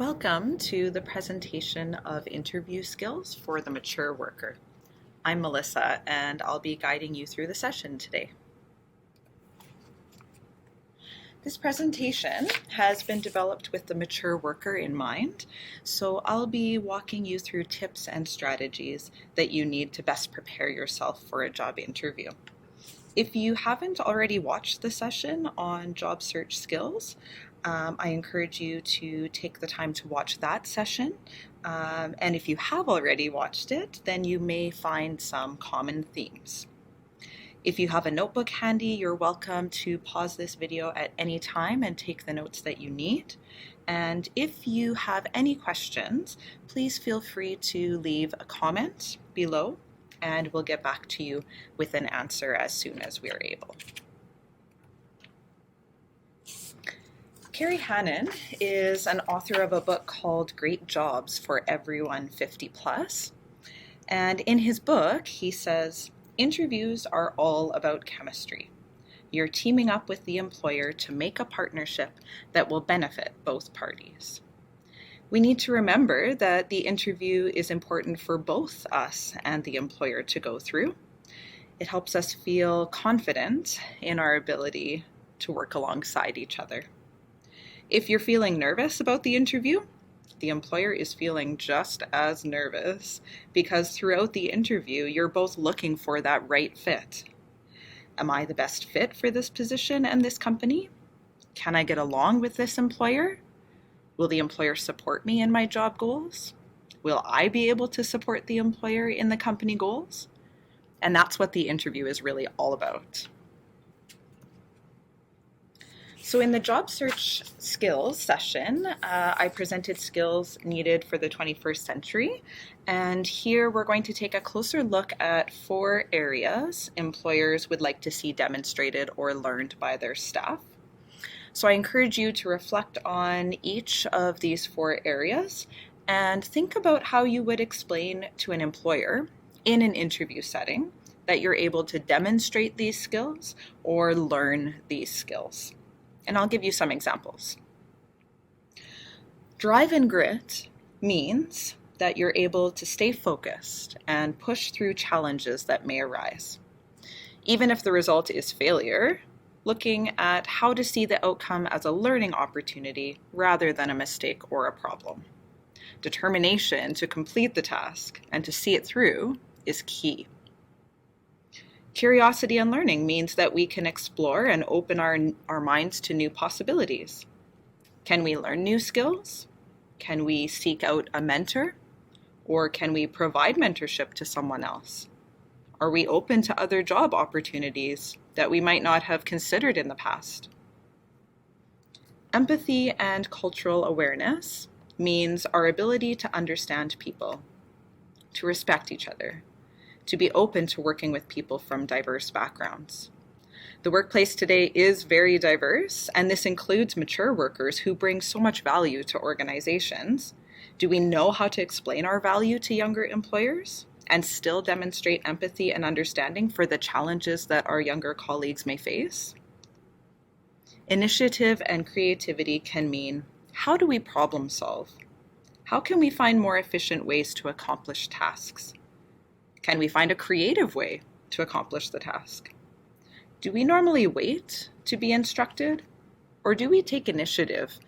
Welcome to the presentation of interview skills for the mature worker. I'm Melissa and I'll be guiding you through the session today. This presentation has been developed with the mature worker in mind, so I'll be walking you through tips and strategies that you need to best prepare yourself for a job interview. If you haven't already watched the session on job search skills, I encourage you to take the time to watch that session. And if you have already watched it, then you may find some common themes. If you have a notebook handy, you're welcome to pause this video at any time and take the notes that you need. And if you have any questions, please feel free to leave a comment below and we'll get back to you with an answer as soon as we are able. Carrie Hannon is an author of a book called Great Jobs for Everyone 50 Plus. And in his book, he says, interviews are all about chemistry. You're teaming up with the employer to make a partnership that will benefit both parties. We need to remember that the interview is important for both us and the employer to go through. It helps us feel confident in our ability to work alongside each other. If you're feeling nervous about the interview, the employer is feeling just as nervous because throughout the interview, you're both looking for that right fit. Am I the best fit for this position and this company? Can I get along with this employer? Will the employer support me in my job goals? Will I be able to support the employer in the company goals? And that's what the interview is really all about. So in the job search skills session, I presented skills needed for the 21st century. And here we're going to take a closer look at 4 areas employers would like to see demonstrated or learned by their staff. So I encourage you to reflect on each of these 4 areas and think about how you would explain to an employer in an interview setting that you're able to demonstrate these skills or learn these skills. And I'll give you some examples. Drive and grit means that you're able to stay focused and push through challenges that may arise. Even if the result is failure, looking at how to see the outcome as a learning opportunity rather than a mistake or a problem. Determination to complete the task and to see it through is key. Curiosity and learning means that we can explore and open our minds to new possibilities. Can we learn new skills? Can we seek out a mentor? Or can we provide mentorship to someone else? Are we open to other job opportunities that we might not have considered in the past? Empathy and cultural awareness means our ability to understand people, to respect each other, to be open to working with people from diverse backgrounds. The workplace today is very diverse, and this includes mature workers who bring so much value to organizations. Do we know how to explain our value to younger employers and still demonstrate empathy and understanding for the challenges that our younger colleagues may face? Initiative and creativity can mean, how do we problem solve? How can we find more efficient ways to accomplish tasks? Can we find a creative way to accomplish the task? Do we normally wait to be instructed? Or do we take initiative?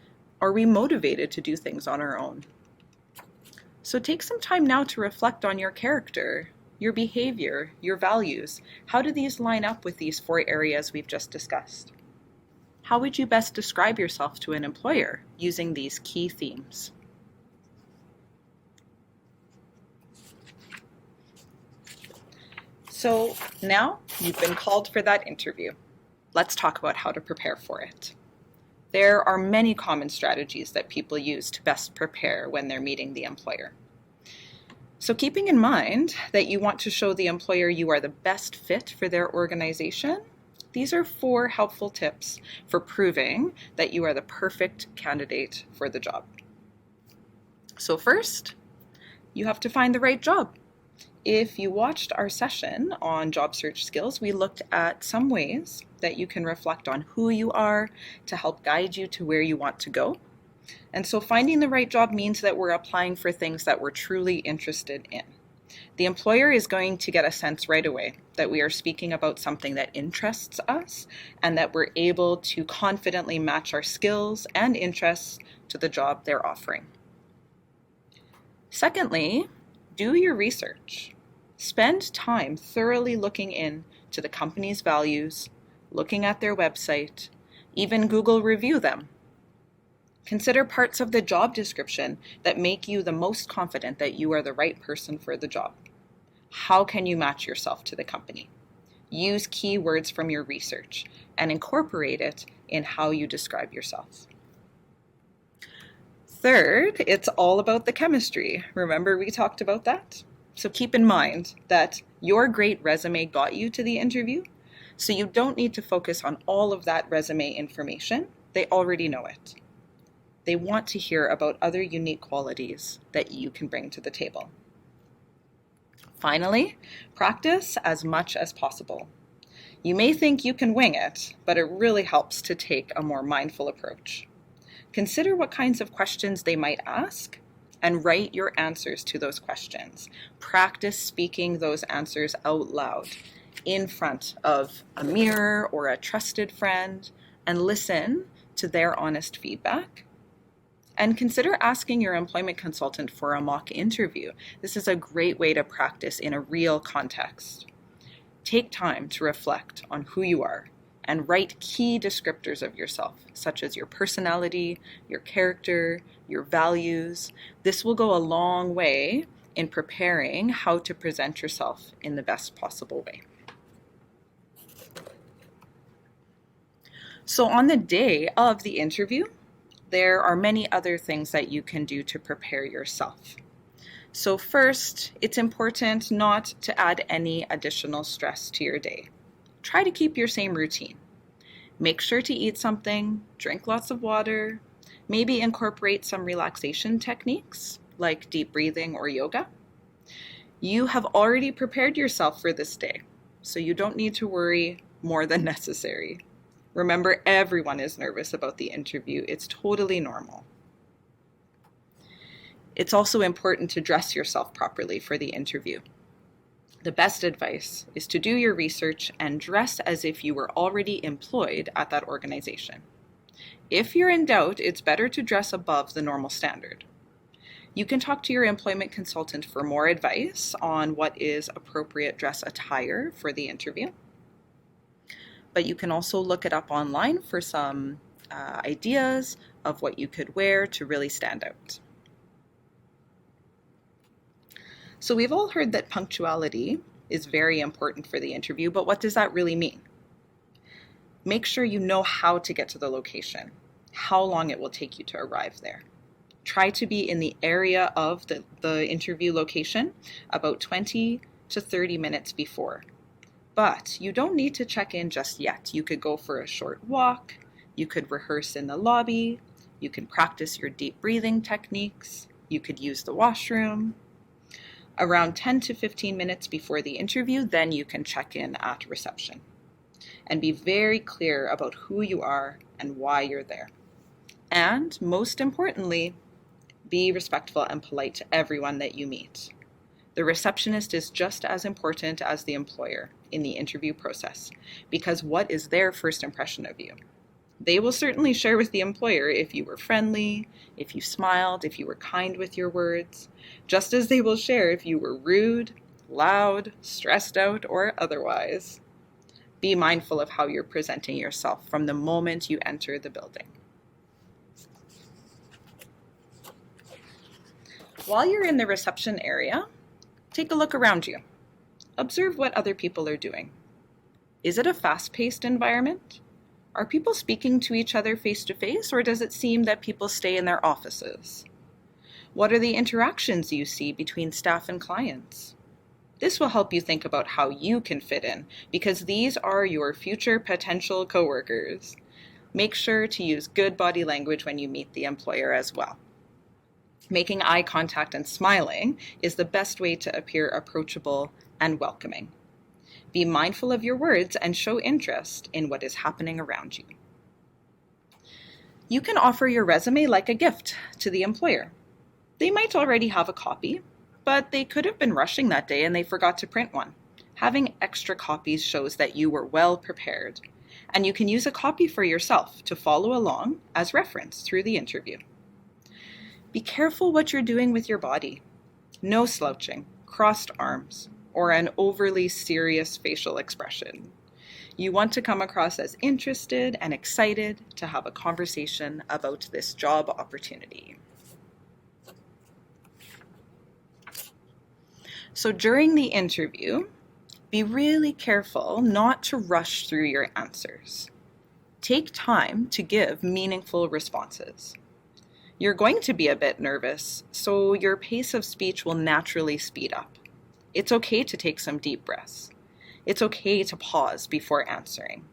Are we motivated to do things on our own? So take some time now to reflect on your character, your behavior, your values. How do these line up with these 4 areas we've just discussed? How would you best describe yourself to an employer using these key themes? So now you've been called for that interview. Let's talk about how to prepare for it. There are many common strategies that people use to best prepare when they're meeting the employer. So keeping in mind that you want to show the employer you are the best fit for their organization, these are 4 helpful tips for proving that you are the perfect candidate for the job. So first, you have to find the right job. If you watched our session on job search skills, we looked at some ways that you can reflect on who you are to help guide you to where you want to go. And so finding the right job means that we're applying for things that we're truly interested in. The employer is going to get a sense right away that we are speaking about something that interests us and that we're able to confidently match our skills and interests to the job they're offering. Secondly, do your research. Spend time thoroughly looking into the company's values, looking at their website, even Google review them. Consider parts of the job description that make you the most confident that you are the right person for the job. How can you match yourself to the company? Use keywords from your research and incorporate it in how you describe yourself. Third, it's all about the chemistry. Remember we talked about that? So keep in mind that your great resume got you to the interview, so you don't need to focus on all of that resume information. They already know it. They want to hear about other unique qualities that you can bring to the table. Finally, practice as much as possible. You may think you can wing it, but it really helps to take a more mindful approach. Consider what kinds of questions they might ask and write your answers to those questions. Practice speaking those answers out loud in front of a mirror or a trusted friend and listen to their honest feedback. And consider asking your employment consultant for a mock interview. This is a great way to practice in a real context. Take time to reflect on who you are and write key descriptors of yourself, such as your personality, your character, your values. This will go a long way in preparing how to present yourself in the best possible way. So on the day of the interview, there are many other things that you can do to prepare yourself. So first, it's important not to add any additional stress to your day. Try to keep your same routine. Make sure to eat something, drink lots of water, maybe incorporate some relaxation techniques like deep breathing or yoga. You have already prepared yourself for this day, so you don't need to worry more than necessary. Remember, everyone is nervous about the interview. It's totally normal. It's also important to dress yourself properly for the interview. The best advice is to do your research and dress as if you were already employed at that organization. If you're in doubt, it's better to dress above the normal standard. You can talk to your employment consultant for more advice on what is appropriate dress attire for the interview. But you can also look it up online for some ideas of what you could wear to really stand out. So we've all heard that punctuality is very important for the interview, but what does that really mean? Make sure you know how to get to the location, how long it will take you to arrive there. Try to be in the area of the interview location about 20 to 30 minutes before. But you don't need to check in just yet. You could go for a short walk, you could rehearse in the lobby, you can practice your deep breathing techniques, you could use the washroom. Around 10 to 15 minutes before the interview, then you can check in at reception. And be very clear about who you are and why you're there. And most importantly, be respectful and polite to everyone that you meet. The receptionist is just as important as the employer in the interview process, because what is their first impression of you? They will certainly share with the employer if you were friendly, if you smiled, if you were kind with your words, just as they will share if you were rude, loud, stressed out, or otherwise. Be mindful of how you're presenting yourself from the moment you enter the building. While you're in the reception area, take a look around you. Observe what other people are doing. Is it a fast-paced environment? Are people speaking to each other face-to-face, or does it seem that people stay in their offices? What are the interactions you see between staff and clients? This will help you think about how you can fit in, because these are your future potential coworkers. Make sure to use good body language when you meet the employer as well. Making eye contact and smiling is the best way to appear approachable and welcoming. Be mindful of your words and show interest in what is happening around you. You can offer your resume like a gift to the employer. They might already have a copy, but they could have been rushing that day and they forgot to print one. Having extra copies shows that you were well prepared, and you can use a copy for yourself to follow along as reference through the interview. Be careful what you're doing with your body. No slouching, crossed arms, or an overly serious facial expression. You want to come across as interested and excited to have a conversation about this job opportunity. So during the interview, be really careful not to rush through your answers. Take time to give meaningful responses. You're going to be a bit nervous, so your pace of speech will naturally speed up. It's okay to take some deep breaths. It's okay to pause before answering.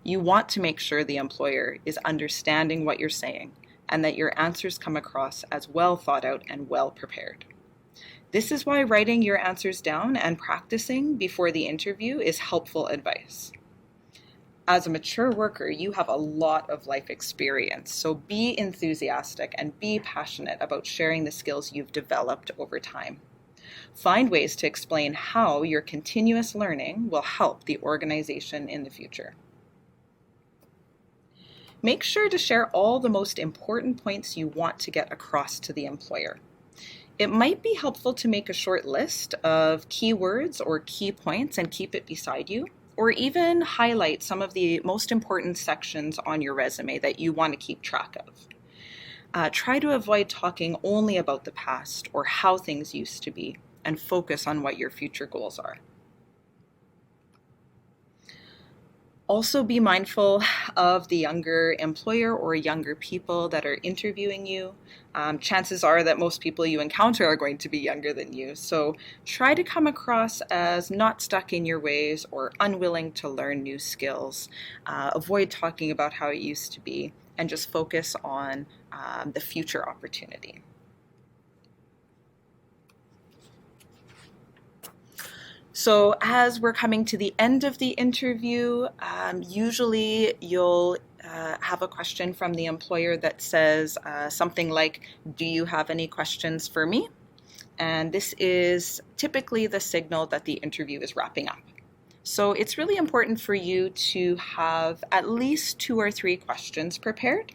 You want to make sure the employer is understanding what you're saying and that your answers come across as well thought out and well prepared. This is why writing your answers down and practicing before the interview is helpful advice. As a mature worker, you have a lot of life experience, so be enthusiastic and be passionate about sharing the skills you've developed over time. Find ways to explain how your continuous learning will help the organization in the future. Make sure to share all the most important points you want to get across to the employer. It might be helpful to make a short list of keywords or key points and keep it beside you, or even highlight some of the most important sections on your resume that you want to keep track of. Try to avoid talking only about the past or how things used to be, and focus on what your future goals are. Also be mindful of the younger employer or younger people that are interviewing you. Chances are that most people you encounter are going to be younger than you, so try to come across as not stuck in your ways or unwilling to learn new skills. Avoid talking about how it used to be and just focus on the future opportunity. So as we're coming to the end of the interview, usually you'll have a question from the employer that says something like, "Do you have any questions for me?" And this is typically the signal that the interview is wrapping up. So it's really important for you to have at least 2 or 3 questions prepared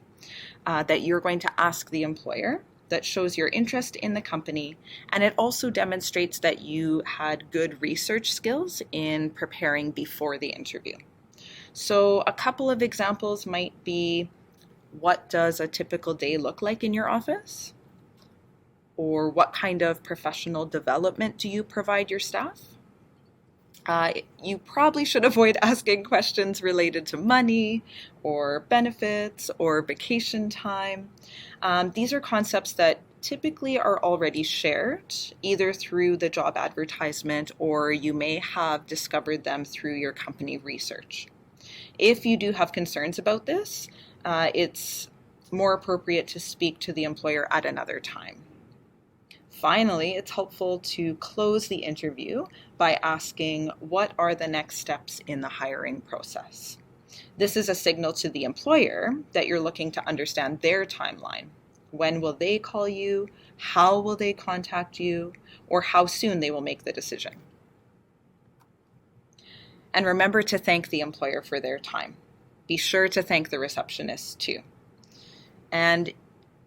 that you're going to ask the employer that shows your interest in the company, and it also demonstrates that you had good research skills in preparing before the interview. So a couple of examples might be, what does a typical day look like in your office? Or what kind of professional development do you provide your staff? You probably should avoid asking questions related to money or benefits or vacation time. These are concepts that typically are already shared either through the job advertisement or you may have discovered them through your company research. If you do have concerns about this, it's more appropriate to speak to the employer at another time. Finally, it's helpful to close the interview by asking, what are the next steps in the hiring process? This is a signal to the employer that you're looking to understand their timeline. When will they call you? How will they contact you? Or how soon they will make the decision? And remember to thank the employer for their time. Be sure to thank the receptionist too. And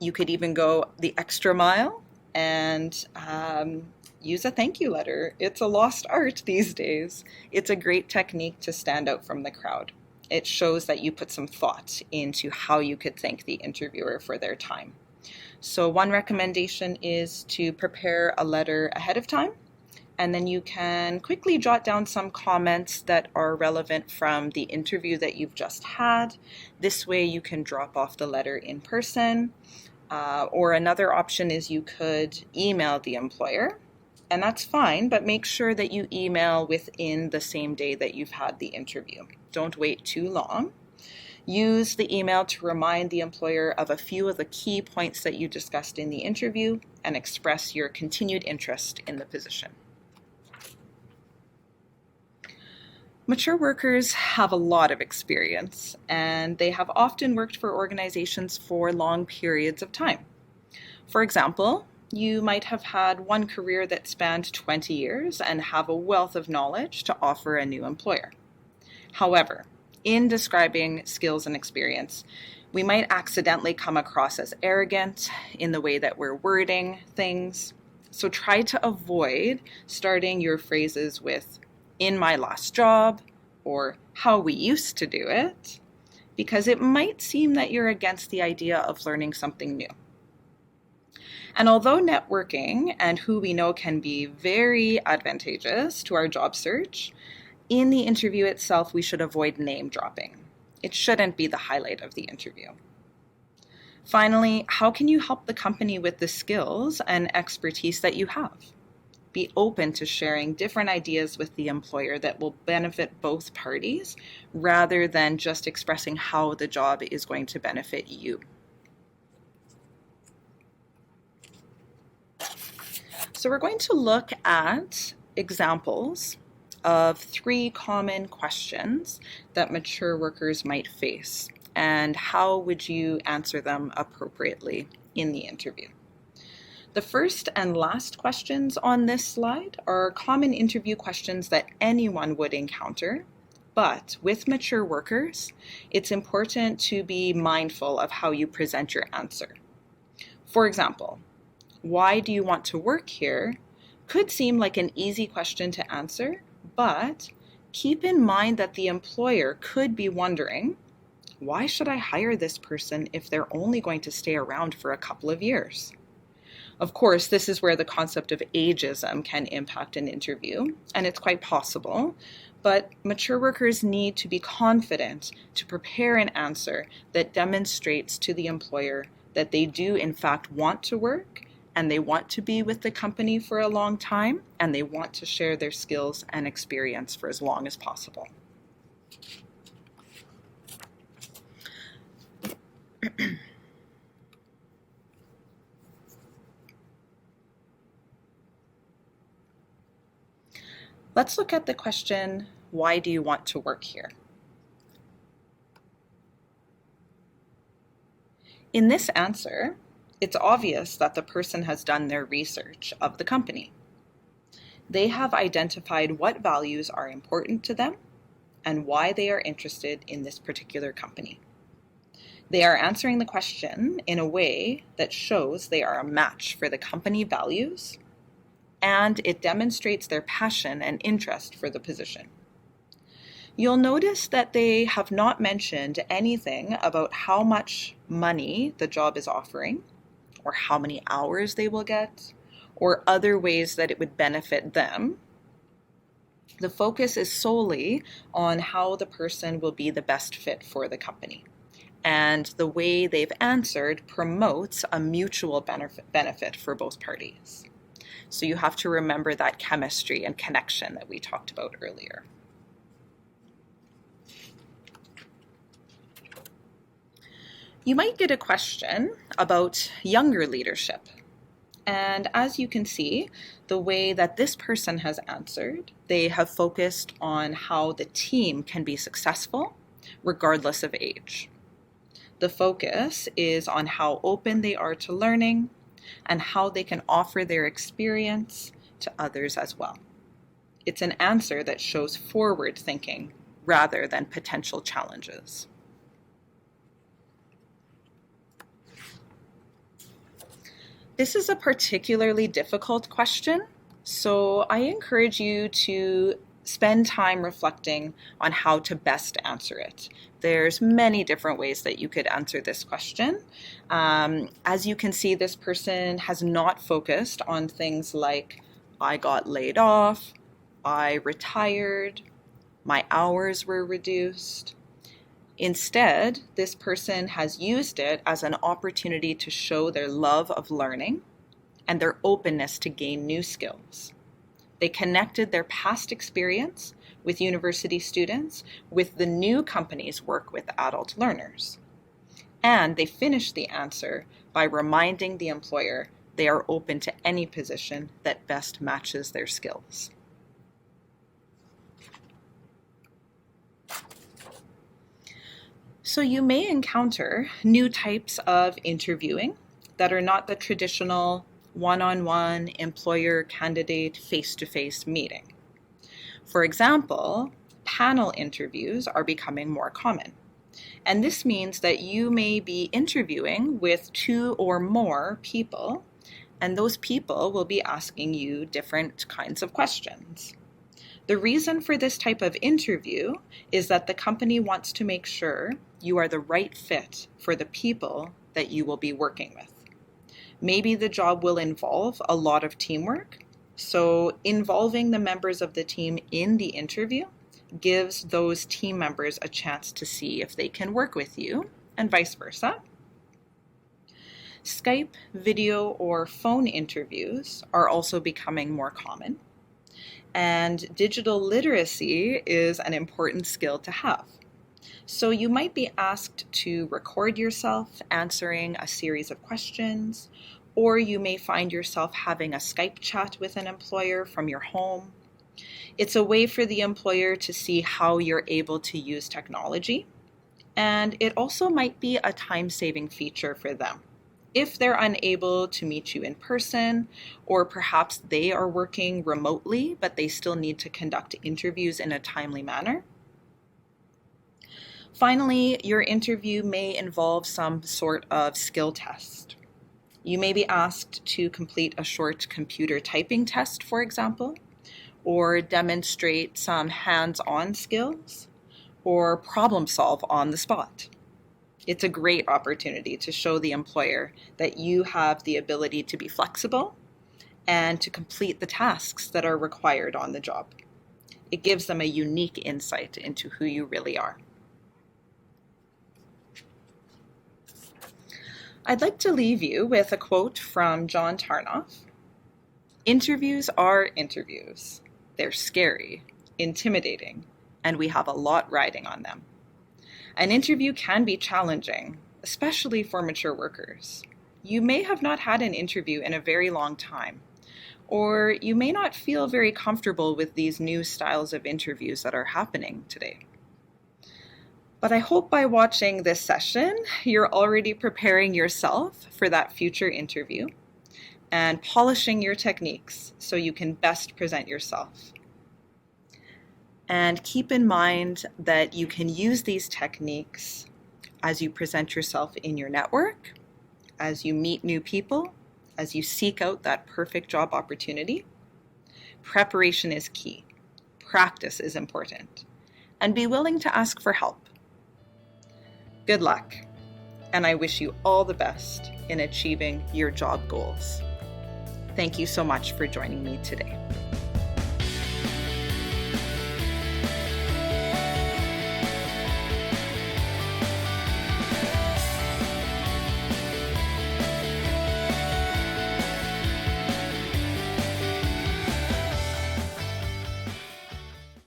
you could even go the extra mile and use a thank you letter. It's a lost art these days. It's a great technique to stand out from the crowd. It shows that you put some thought into how you could thank the interviewer for their time. So one recommendation is to prepare a letter ahead of time, and then you can quickly jot down some comments that are relevant from the interview that you've just had. This way you can drop off the letter in person. Or another option is you could email the employer, and that's fine, but make sure that you email within the same day that you've had the interview. Don't wait too long. Use the email to remind the employer of a few of the key points that you discussed in the interview and express your continued interest in the position. Mature workers have a lot of experience, and they have often worked for organizations for long periods of time. For example, you might have had one career that spanned 20 years and have a wealth of knowledge to offer a new employer. However, in describing skills and experience, we might accidentally come across as arrogant in the way that we're wording things. So try to avoid starting your phrases with "in my last job" or "how we used to do it," because it might seem that you're against the idea of learning something new. And although networking and who we know can be very advantageous to our job search, in the interview itself, we should avoid name dropping. It shouldn't be the highlight of the interview. Finally, how can you help the company with the skills and expertise that you have? Be open to sharing different ideas with the employer that will benefit both parties, rather than just expressing how the job is going to benefit you. So we're going to look at examples of 3 common questions that mature workers might face, and how would you answer them appropriately in the interview. The first and last questions on this slide are common interview questions that anyone would encounter, but with mature workers, it's important to be mindful of how you present your answer. For example, "Why do you want to work here?" could seem like an easy question to answer, but keep in mind that the employer could be wondering, why should I hire this person if they're only going to stay around for a couple of years? Of course, this is where the concept of ageism can impact an interview, and it's quite possible, but mature workers need to be confident to prepare an answer that demonstrates to the employer that they do in fact want to work, and they want to be with the company for a long time, and they want to share their skills and experience for as long as possible. Let's look at the question, why do you want to work here? In this answer, it's obvious that the person has done their research of the company. They have identified what values are important to them and why they are interested in this particular company. They are answering the question in a way that shows they are a match for the company values, and it demonstrates their passion and interest for the position. You'll notice that they have not mentioned anything about how much money the job is offering, or how many hours they will get, or other ways that it would benefit them. The focus is solely on how the person will be the best fit for the company. And the way they've answered promotes a mutual benefit for both parties. So you have to remember that chemistry and connection that we talked about earlier. You might get a question about younger leadership. And as you can see, the way that this person has answered, they have focused on how the team can be successful regardless of age. The focus is on how open they are to learning and how they can offer their experience to others as well. It's an answer that shows forward thinking rather than potential challenges. This is a particularly difficult question, so I encourage you to spend time reflecting on how to best answer it. There's many different ways that you could answer this question. As you can see, this person has not focused on things like, I got laid off, I retired, my hours were reduced. Instead, this person has used it as an opportunity to show their love of learning and their openness to gain new skills. They connected their past experience with university students with the new company's work with adult learners. And they finished the answer by reminding the employer they are open to any position that best matches their skills. So you may encounter new types of interviewing that are not the traditional one-on-one employer-candidate face-to-face meeting. For example, panel interviews are becoming more common. And this means that you may be interviewing with 2 or more people, and those people will be asking you different kinds of questions. The reason for this type of interview is that the company wants to make sure you are the right fit for the people that you will be working with. Maybe the job will involve a lot of teamwork, so involving the members of the team in the interview gives those team members a chance to see if they can work with you, and vice versa. Skype, video, or phone interviews are also becoming more common. And digital literacy is an important skill to have. So you might be asked to record yourself answering a series of questions, or you may find yourself having a Skype chat with an employer from your home. It's a way for the employer to see how you're able to use technology, and it also might be a time-saving feature for them. If they're unable to meet you in person, or perhaps they are working remotely, but they still need to conduct interviews in a timely manner. Finally, your interview may involve some sort of skill test. You may be asked to complete a short computer typing test, for example, or demonstrate some hands-on skills, or problem solve on the spot. It's a great opportunity to show the employer that you have the ability to be flexible and to complete the tasks that are required on the job. It gives them a unique insight into who you really are. I'd like to leave you with a quote from John Tarnoff. "Interviews are interviews. They're scary, intimidating, and we have a lot riding on them. An interview can be challenging, especially for mature workers. You may have not had an interview in a very long time, or you may not feel very comfortable with these new styles of interviews that are happening today. But I hope by watching this session, you're already preparing yourself for that future interview and polishing your techniques so you can best present yourself. And keep in mind that you can use these techniques as you present yourself in your network, as you meet new people, as you seek out that perfect job opportunity. Preparation is key. Practice is important. And be willing to ask for help. Good luck, and I wish you all the best in achieving your job goals. Thank you so much for joining me today.